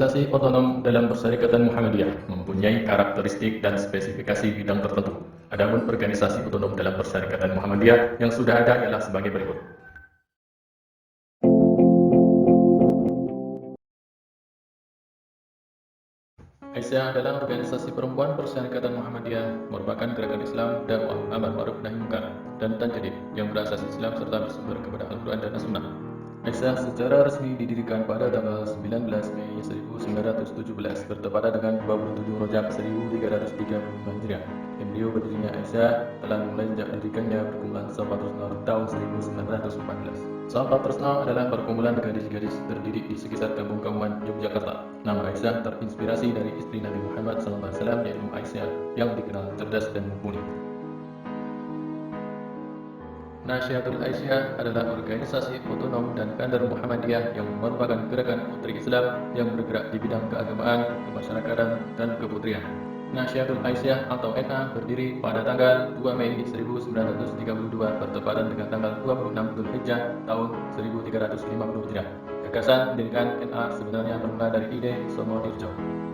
Organisasi otonom dalam Persyarikatan Muhammadiyah mempunyai karakteristik dan spesifikasi bidang tertentu. Adapun organisasi otonom dalam Persyarikatan Muhammadiyah yang sudah ada ialah sebagai berikut. Aisyah adalah organisasi perempuan Persyarikatan Muhammadiyah, merupakan gerakan Islam, dakwah, amar ma'ruf nahi munkar, dan tajdid yang berasas Islam serta bersumber kepada Al-Quran dan As-Sunnah. Aisyah secara resmi didirikan pada tanggal 19 Mei 1917 bertepatan dengan 27 Rajab 1335 Hijriah. Embrio berdirinya Aisyah telah dimulai sejak didirikannya perkumpulan Sahabat Rusnah tahun 1914. Sahabat Rusnah adalah perkumpulan gadis-gadis terdidik di sekitar kampung Kauman, Yogyakarta. Nama Aisyah terinspirasi dari istri Nabi Muhammad SAW yaitu Aisyah yang dikenal cerdas dan mumpuni. Nahdlatul Aisyah adalah organisasi otonom dan kader Muhammadiyah yang merupakan gerakan putri Islam yang bergerak di bidang keagamaan, kemasyarakatan, dan keputrian. Nahdlatul Aisyah atau NA berdiri pada tanggal 2 Mei 1932 bertepatan dengan tanggal 26 Dzulhijjah tahun 1350 Hijriah. Gagasan mendirikan NA sebenarnya bermula dari ide Somodirjo.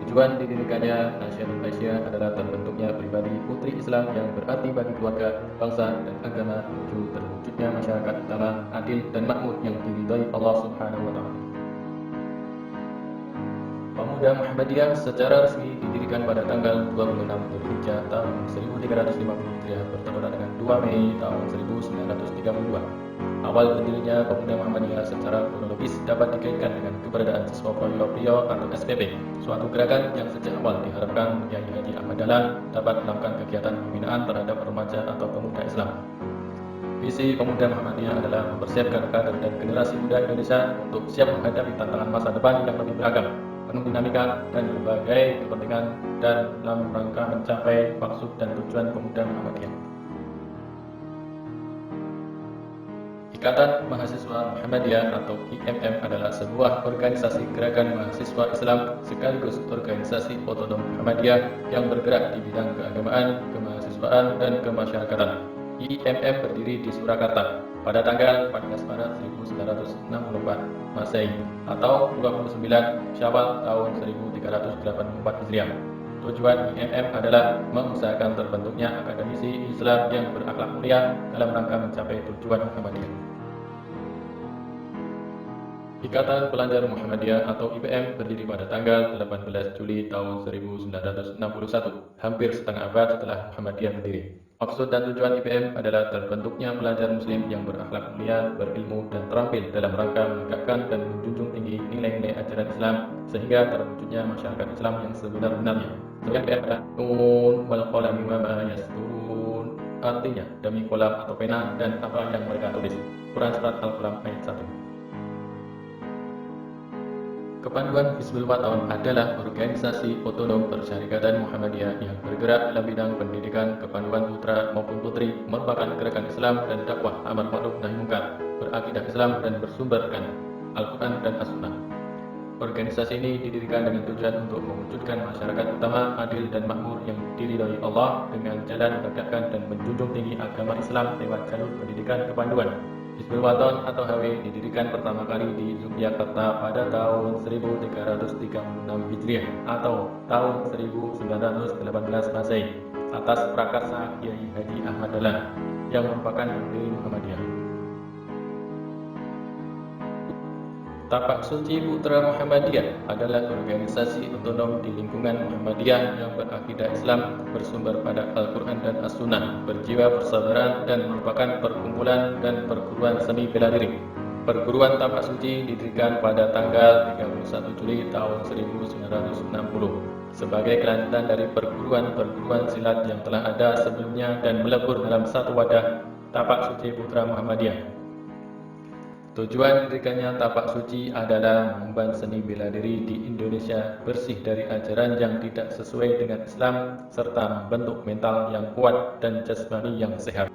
Tujuan didirikannya Nahdlatul Aisyah adalah terbentuknya pribadi putri Islam yang berarti bagi keluarga, bangsa, dan agama menuju terwujudnya masyarakat utama, adil, dan makmur yang diridhai Allah Subhanahu wa Ta'ala. Pemuda Muhammadiyah secara resmi didirikan pada tanggal 26 Dzulhijjah tahun 1350 Hijriah bertepatan dengan 2 Mei tahun 1932. Awal berdirinya Pemuda Muhammadiyah secara kronologis dapat dikaitkan dengan keberadaan siswa Prio atau SPP, suatu gerakan yang sejak awal diharapkan Kiai Haji Ahmad Dahlan dapat melakukan kegiatan pembinaan terhadap remaja atau pemuda Islam. Visi Pemuda Muhammadiyah adalah mempersiapkan kader dan generasi muda Indonesia untuk siap menghadapi tantangan masa depan yang lebih beragam, penuh dinamika dan berbagai kepentingan, dan dalam rangka mencapai maksud dan tujuan Pemuda Muhammadiyah. Ikatan Mahasiswa Muhammadiyah atau IMM adalah sebuah organisasi gerakan mahasiswa Islam sekaligus organisasi otonom Muhammadiyah yang bergerak di bidang keagamaan, kemahasiswaan, dan kemasyarakatan. IMM berdiri di Surakarta pada tanggal 14 Maret 1964 Masehi atau 29 Syawal tahun 1384 Hijriah. Tujuan IMM adalah mengusahakan terbentuknya akademisi Islam yang berakhlak mulia dalam rangka mencapai tujuan Muhammadiyah. Ikatan Pelajar Muhammadiyah atau IPM berdiri pada tanggal 18 Juli tahun 1961, hampir setengah abad setelah Muhammadiyah berdiri. Maksud dan tujuan IPM adalah terbentuknya pelajar muslim yang berakhlak mulia, berilmu, dan terampil dalam rangka menegakkan dan menjunjung tinggi nilai-nilai ajaran Islam sehingga terwujudnya masyarakat Islam yang sebenar-benarnya. Tujuan IPM adalah Nun wal qalami wa ma yasturun, artinya demi kolam atau pena dan apa yang mereka tulis. Quran Surat Al-Qalam ayat 1. Kepanduan Hizbul Waton adalah organisasi otonom Persyarikatan Muhammadiyah yang bergerak dalam bidang pendidikan, kepanduan putra maupun putri, merupakan gerakan Islam dan dakwah amar ma'ruf nahi munkar, berakidah Islam dan bersumberkan Al-Quran dan As-Sunnah. Organisasi ini didirikan dengan tujuan untuk mewujudkan masyarakat utama, adil, dan makmur yang diridhai Allah dengan jalan menegakkan dan menjunjung tinggi agama Islam lewat jalur pendidikan kepanduan. Hizbul Waton atau HW didirikan pertama kali di Yogyakarta pada tahun 1336 Hijriah atau tahun 1918 Masehi atas prakarsa Kiai Haji Ahmad Dahlan yang merupakan pendiri Muhammadiyah. Tapak Suci Putra Muhammadiyah adalah organisasi otonom di lingkungan Muhammadiyah yang berakidah Islam, bersumber pada Al-Quran dan As-Sunnah, berjiwa persabaran, dan merupakan perkumpulan dan perguruan seni bela diri. Perguruan Tapak Suci didirikan pada tanggal 31 Juli tahun 1960 sebagai kelanjutan dari perguruan-perguruan silat yang telah ada sebelumnya dan melebur dalam satu wadah Tapak Suci Putra Muhammadiyah. Tujuan didirikannya Tapak Suci adalah mengemban seni bela diri di Indonesia bersih dari ajaran yang tidak sesuai dengan Islam serta membentuk mental yang kuat dan jasmani yang sehat.